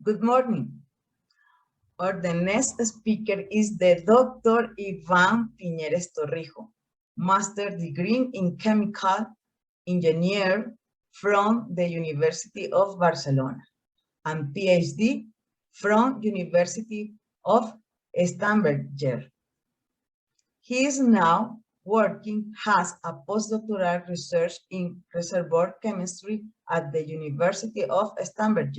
Good morning. The next speaker is the Dr. Iván Piñeres Torrijo, Master degree in Chemical Engineer from the University of Barcelona and PhD from University of Stamford. He is now working as a postdoctoral research in reservoir chemistry at the University of Stamford.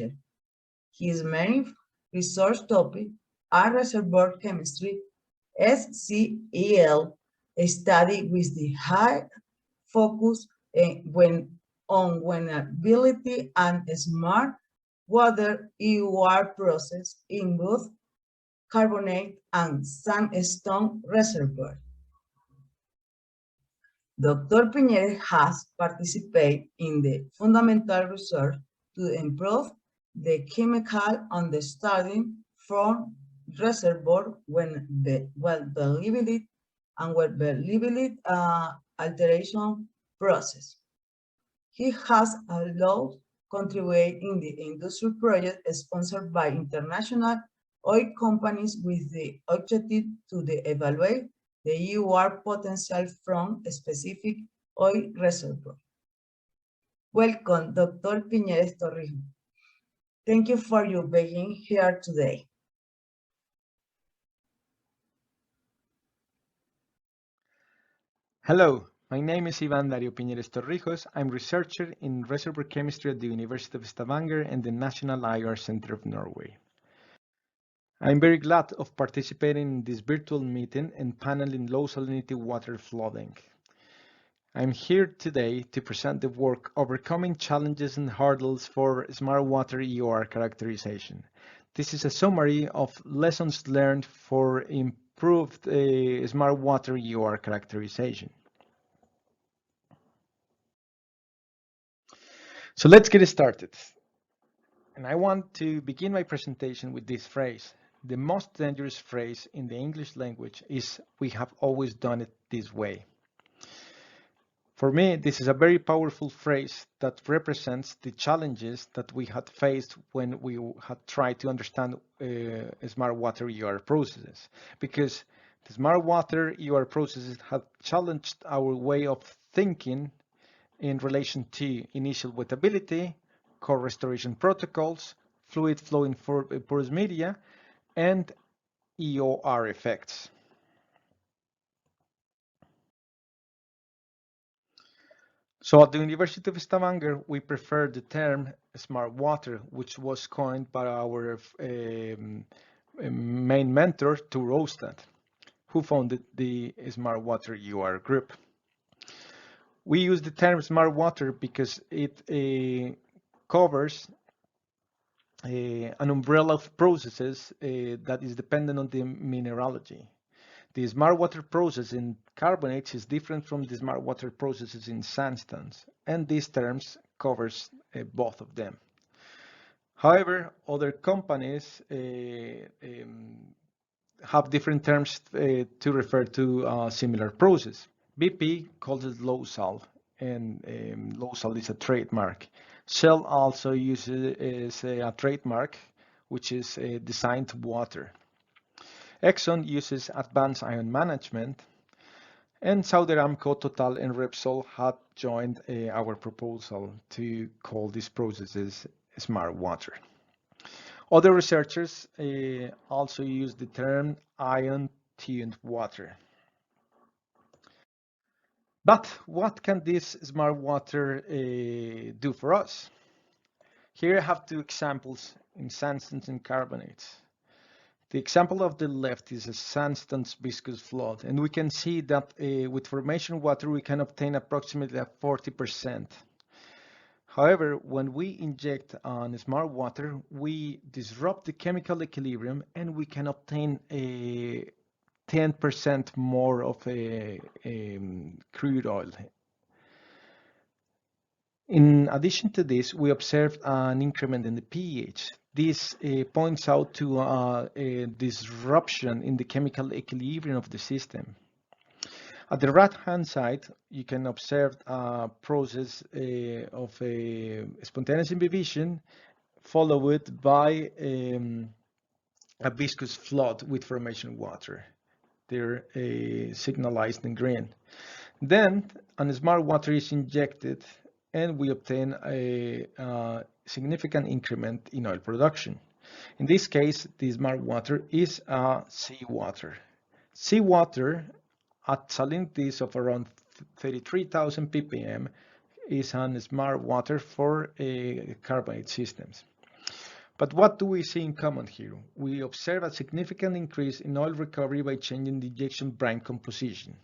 His main research topics are reservoir chemistry, SCEL, a study with the high focus on wettability and smart water EOR process in both carbonate and sandstone reservoir. Dr. Piñeres has participated in the fundamental research to improve the chemical understanding from reservoir when the wettability and wettability alteration process. He has also contributed in the industry project sponsored by international oil companies with the objective to evaluate the EOR potential from a specific oil reservoir. Welcome, Dr. Piñeres Torrijo. Thank you for your being here today. Hello, my name is Iván Dario Piñeres Torrijos. I'm researcher in reservoir chemistry at the University of Stavanger and the National EOR Center of Norway. I'm very glad of participating in this virtual meeting and panel in low salinity water flooding. I'm here today to present the work Overcoming Challenges and Hurdles for Smart Water EOR Characterization. This is a summary of lessons learned for improved smart water EOR characterization. So let's get started. And I want to begin my presentation with this phrase. The most dangerous phrase in the English language is "we have always done it this way." For me, this is a very powerful phrase that represents the challenges that we had faced when we had tried to understand smart water EOR processes. Because the smart water EOR processes have challenged our way of thinking in relation to initial wettability, core restoration protocols, fluid flow in porous media, and EOR effects. So at the University of Stavanger, we prefer the term smart water, which was coined by our main mentor, Tor Ostad, who founded the Smart Water EOR group. We use the term smart water because it covers an umbrella of processes that is dependent on the mineralogy. The smart water process in carbonates is different from the smart water processes in sandstones, and these terms covers both of them. However, other companies have different terms to refer to a similar process. BP calls it low salt, and low salt is a trademark. Shell also uses a trademark, which is designed water. Exxon uses advanced ion management, and Saudi Aramco, Total, and Repsol had joined our proposal to call these processes smart water. Other researchers also use the term ion-tuned water. But what can this smart water do for us? Here I have two examples in sandstones and carbonates. The example of the left is a sandstone's viscous flood, and we can see that with formation water we can obtain approximately a 40%. However, when we inject on smart water, we disrupt the chemical equilibrium and we can obtain a 10% more of a crude oil. In addition to this, we observed an increment in the pH. This points out to a disruption in the chemical equilibrium of the system. At the right-hand side, you can observe a process of a spontaneous imbibition followed by a viscous flood with formation water. They're signalized in green. Then a smart water is injected and we obtain a significant increment in oil production. In this case, the smart water is seawater. Seawater at salinities of around 33,000 ppm is a smart water for carbonate systems. But what do we see in common here? We observe a significant increase in oil recovery by changing the injection brine composition.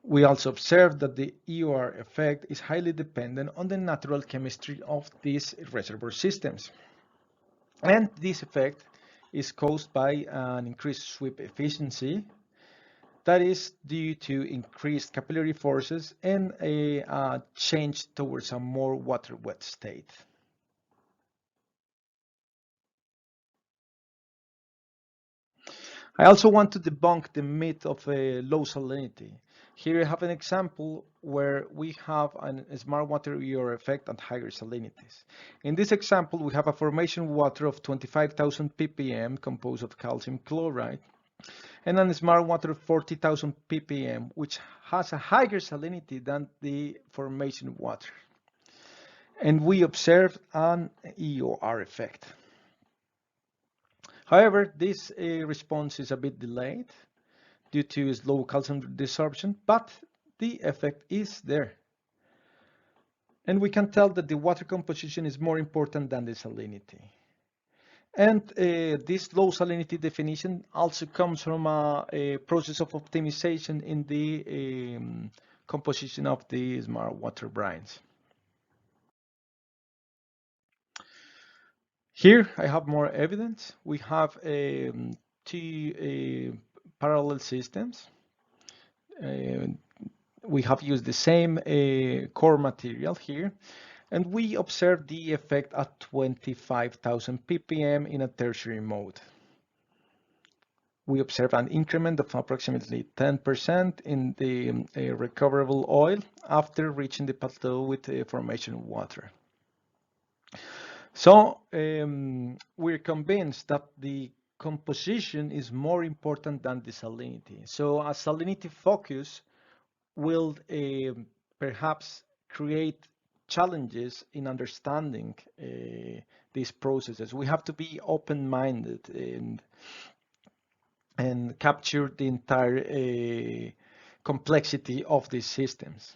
We also observe that the EOR effect is highly dependent on the natural chemistry of these reservoir systems. And this effect is caused by an increased sweep efficiency that is due to increased capillary forces and a change towards a more water-wet state. I also want to debunk the myth of low salinity. Here I have an example where we have a smart water EOR effect at higher salinities. In this example, we have a formation water of 25,000 ppm composed of calcium chloride and a smart water of 40,000 ppm, which has a higher salinity than the formation water. And we observe an EOR effect. However, this response is a bit delayed due to slow calcium desorption, but the effect is there. And we can tell that the water composition is more important than the salinity. And this low salinity definition also comes from a process of optimization in the composition of the smart water brines. Here I have more evidence. We have two parallel systems. We have used the same core material here, and we observe the effect at 25,000 ppm in a tertiary mode. We observe an increment of approximately 10% in the recoverable oil after reaching the plateau with formation water. So we're convinced that the composition is more important than the salinity. So a salinity focus will perhaps create challenges in understanding these processes. We have to be open-minded and capture the entire complexity of these systems.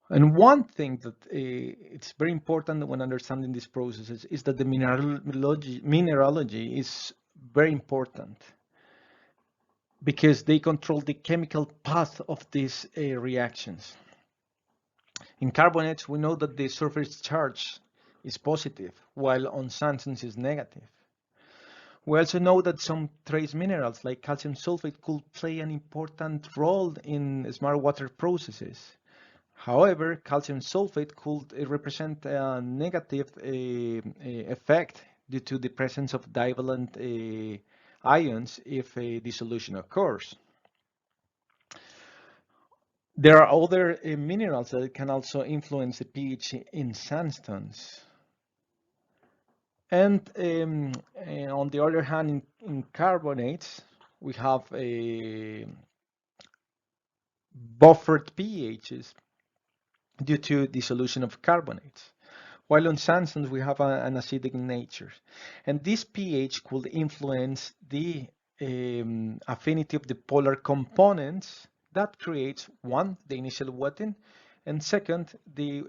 And one thing that it's very important when understanding these processes is that the mineralogy is very important because they control the chemical path of these reactions. In carbonates, we know that the surface charge is positive, while on sandstones is negative. We also know that some trace minerals like calcium sulfate could play an important role in smart water processes. However, calcium sulfate could represent a negative effect due to the presence of divalent ions if a dissolution occurs. There are other minerals that can also influence the pH in sandstones. And on the other hand, in carbonates, we have buffered pHs due to dissolution of carbonates, while on sandstones we have an acidic nature. And this pH could influence the affinity of the polar components that creates, one, the initial wetting, and second, the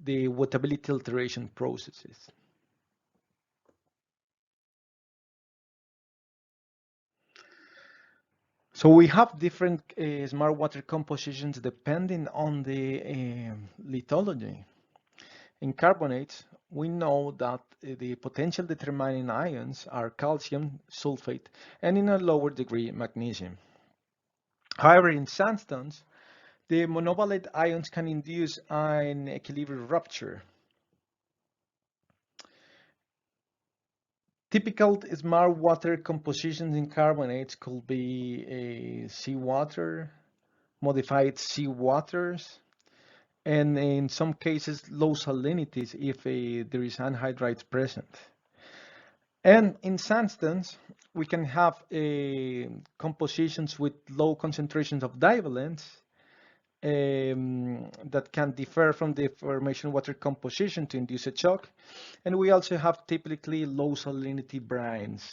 wettability alteration processes. So we have different smart water compositions depending on the lithology. In carbonates, we know that the potential determining ions are calcium, sulfate, and in a lower degree, magnesium. However, in sandstones, the monovalent ions can induce an equilibrium rupture. Typical smart water compositions in carbonates could be seawater, modified sea waters, and in some cases low salinities if there is anhydride present. And in sandstones, we can have compositions with low concentrations of divalents that can differ from the formation water composition to induce a shock. And we also have typically low salinity brines.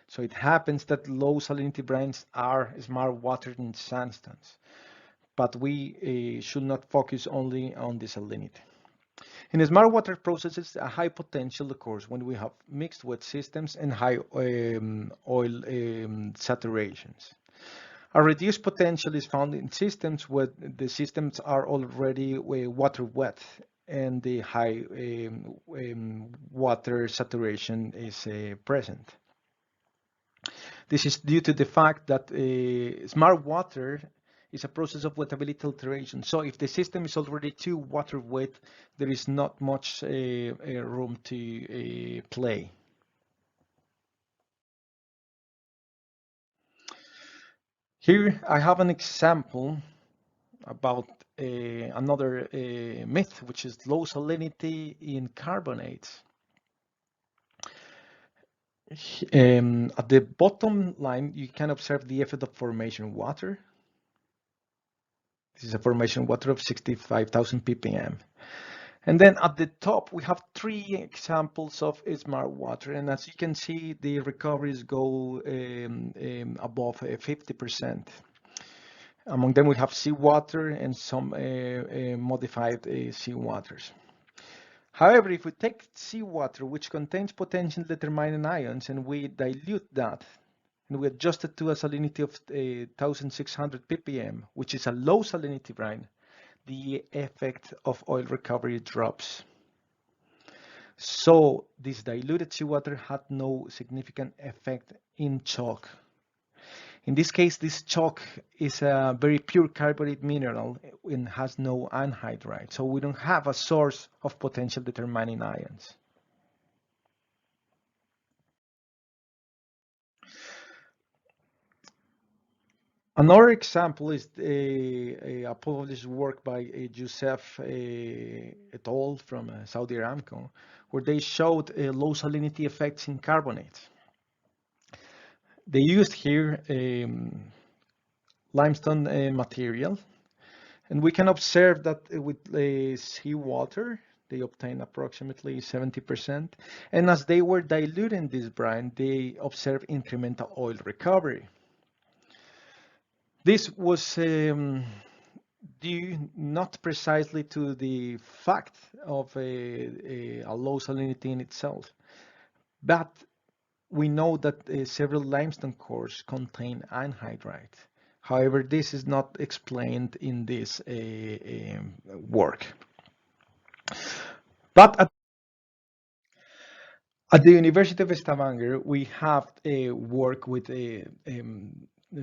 So it happens that low salinity brines are smart water in sandstones, but we should not focus only on the salinity. In smart water processes, a high potential occurs when we have mixed wet systems and high oil saturations. A reduced potential is found in systems where the systems are already water wet and the high water saturation is present. This is due to the fact that smart water is a process of wettability alteration. So if the system is already too water wet, there is not much room to play. Here I have an example about another myth, which is low salinity in carbonates. At the bottom line, you can observe the effect of formation water. This is a formation water of 65,000 ppm. And then at the top, we have 3 examples of smart water. And as you can see, the recoveries go above 50%. Among them, we have seawater and some modified seawaters. However, if we take seawater, which contains potential determining ions, and we dilute that, and we adjust it to a salinity of 1,600 ppm, which is a low salinity brine, the effect of oil recovery drops. So this diluted seawater had no significant effect in chalk. In this case, this chalk is a very pure carbonate mineral and has no anhydride, so we don't have a source of potential determining ions. Another example is a published work by Youssef et al. From Saudi Aramco, where they showed low salinity effects in carbonates. They used here limestone material, and we can observe that with seawater, they obtain approximately 70%, and as they were diluting this brine, they observed incremental oil recovery. This was due not precisely to the fact of a low salinity in itself, but we know that several limestone cores contain anhydride. However, this is not explained in this work. But at the University of Stavanger, we have a work with a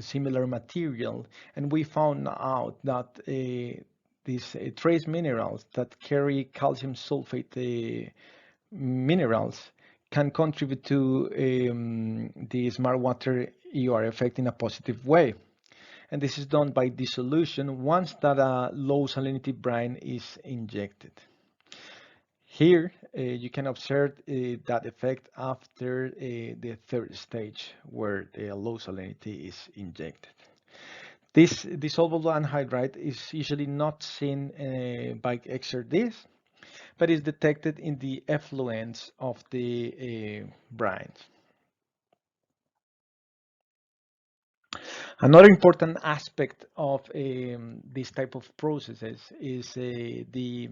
similar material, and we found out that these trace minerals that carry calcium sulfate minerals can contribute to the smart water EOR effect in a positive way. And this is done by dissolution once that a low salinity brine is injected. Here you can observe that effect after the third stage, where the low salinity is injected. This dissolvable anhydride is usually not seen by XRDs, but is detected in the effluents of the brines. Another important aspect of this type of processes is the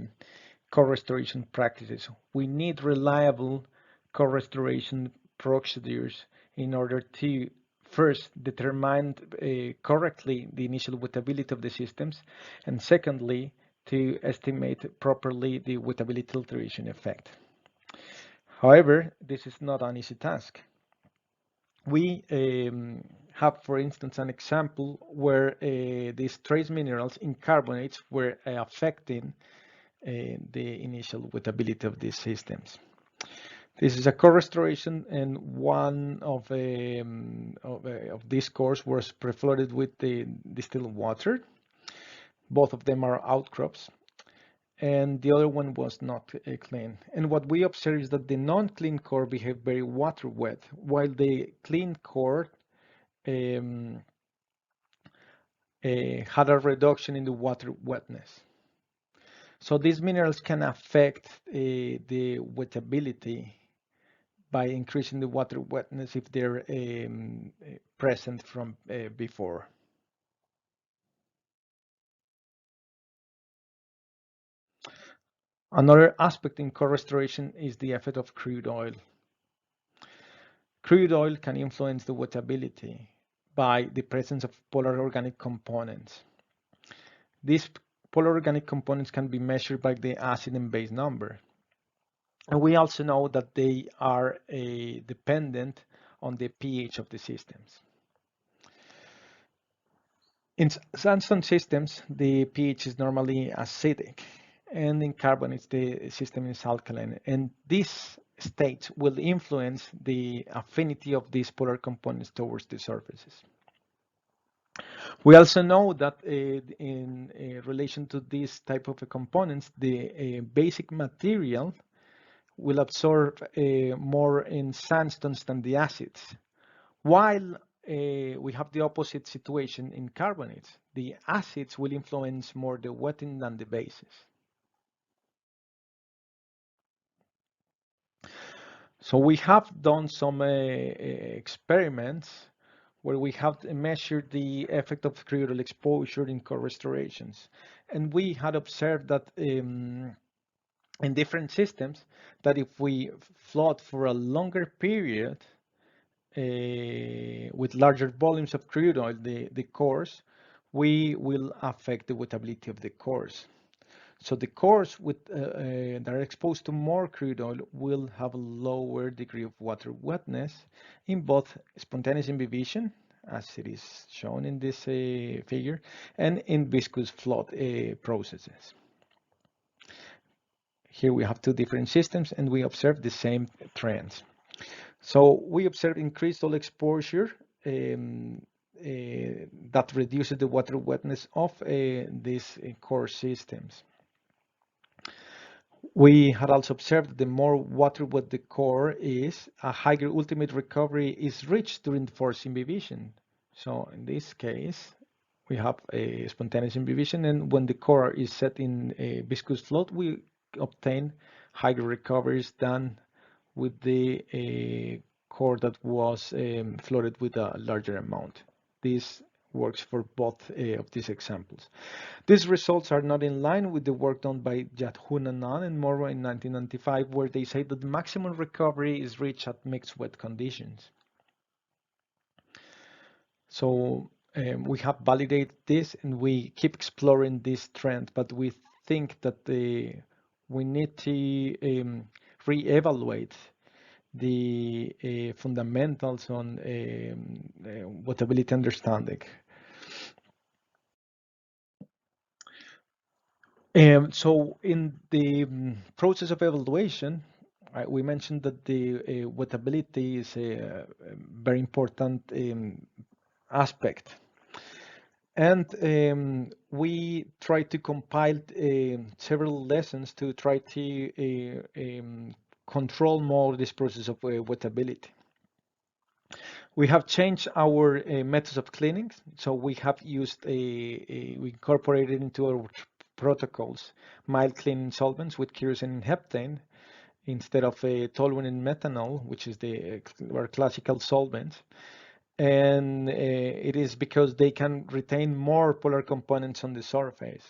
co-restoration practices. We need reliable co-restoration procedures in order to first determine correctly the initial wettability of the systems, and secondly, to estimate properly the wettability alteration effect. However, this is not an easy task. We have, for instance, an example where these trace minerals in carbonates were affecting the initial wettability of these systems. This is a co-restoration, and one of these cores was perfluoride with the distilled water. Both of them are outcrops, and the other one was not clean. And what we observed is that the non-clean core behaved very water wet, while the clean core had a reduction in the water wetness. So these minerals can affect the wettability by increasing the water wetness if they're present from before. Another aspect in core restoration is the effect of crude oil. Crude oil can influence the wettability by the presence of polar organic components. These polar organic components can be measured by the acid and base number. And we also know that they are dependent on the pH of the systems. In sandstone systems, the pH is normally acidic, and in carbonates, the system is alkaline. And these states will influence the affinity of these polar components towards the surfaces. We also know that in relation to this type of components, the basic material will absorb more in sandstones than the acids, while we have the opposite situation in carbonates. The acids will influence more the wetting than the bases. So we have done some experiments where we have measured the effect of crude oil exposure in core restorations. And we had observed that in different systems, that if we float for a longer period with larger volumes of crude oil, the cores, we will affect the wettability of the cores. So the cores that are exposed to more crude oil will have a lower degree of water wetness in both spontaneous imbibition, as it is shown in this figure, and in viscous float processes. Here we have two different systems, and we observe the same trends. So we observe increased oil exposure that reduces the water wetness of these core systems. We had also observed that the more water wet the core is, a higher ultimate recovery is reached during forced imbibition. So in this case, we have a spontaneous imbibition, and when the core is set in a viscous float, we obtain higher recoveries than with the core that was floated with a larger amount. This works for both of these examples. These results are not in line with the work done by Jadhun Anand and Morrow in 1995, where they say that the maximum recovery is reached at mixed wet conditions. So we have validated this, and we keep exploring this trend, but we think that we need to re-evaluate the fundamentals on wettability understanding. So in the process of evaluation, we mentioned that the wettability is a very important aspect. And we try to compile several lessons to try to control more this process of wettability. We have changed our methods of cleaning. So we have used we incorporated into our protocols mild cleaning solvents with kerosene and heptane instead of toluene and methanol, which is our classical solvents. And it is because they can retain more polar components on the surface.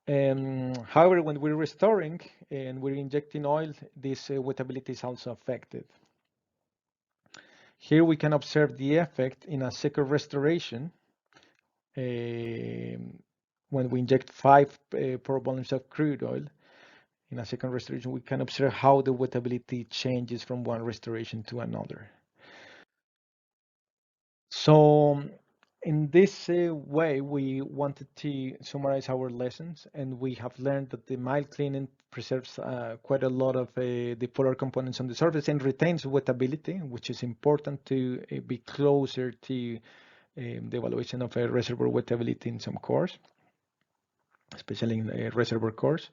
However, when we're restoring and we're injecting oil, this wettability is also affected. Here we can observe the effect in a second restoration. When we inject 5 pore volumes of crude oil in a second restoration, we can observe how the wettability changes from one restoration to another. So in this way, we wanted to summarize our lessons, and we have learned that the mild cleaning preserves quite a lot of the polar components on the surface and retains wettability, which is important to be closer to the evaluation of a reservoir wettability in some cores. especially in reservoir cores.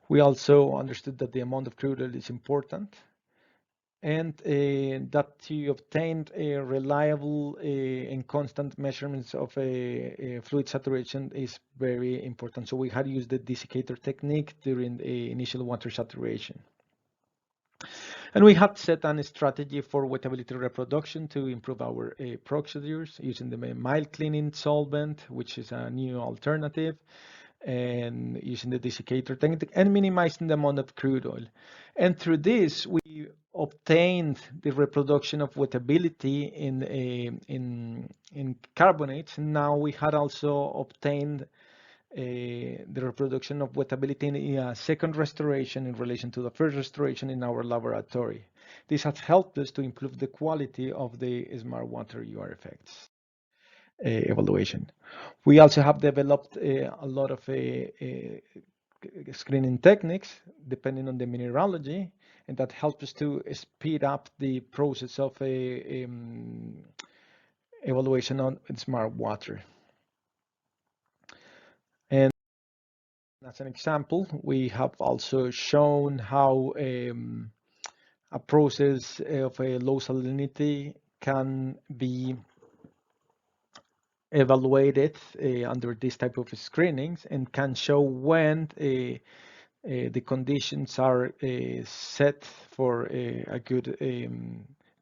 We also understood that the amount of crude oil is important, and that to obtain reliable and constant measurements of fluid saturation is very important. So we had used the desiccator technique during the initial water saturation. And we had set a strategy for wettability reproduction to improve our procedures using the mild cleaning solvent, which is a new alternative, and using the desiccator technique and minimizing the amount of crude oil. And through this, we obtained the reproduction of wettability in carbonates. Now we had also obtained the reproduction of wettability in a second restoration in relation to the first restoration in our laboratory. This has helped us to improve the quality of the smart water EOR effects evaluation. We also have developed a lot of screening techniques depending on the mineralogy, and that helps us to speed up the process of evaluation on smart water. And as an example, we have also shown how a process of a low salinity can be evaluated under this type of screenings and can show when the conditions are set for a good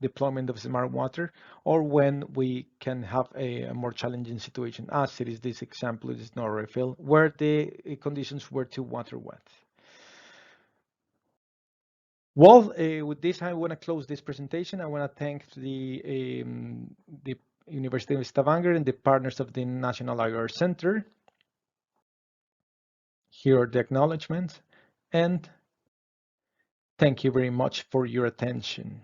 deployment of smart water, or when we can have a more challenging situation, as it is this example, it is not refill, where the conditions were too water wet. Well, with this, I want to close this presentation. I want to thank the University of Stavanger and the partners of the National EOR Center. Here are the acknowledgements, and thank you very much for your attention.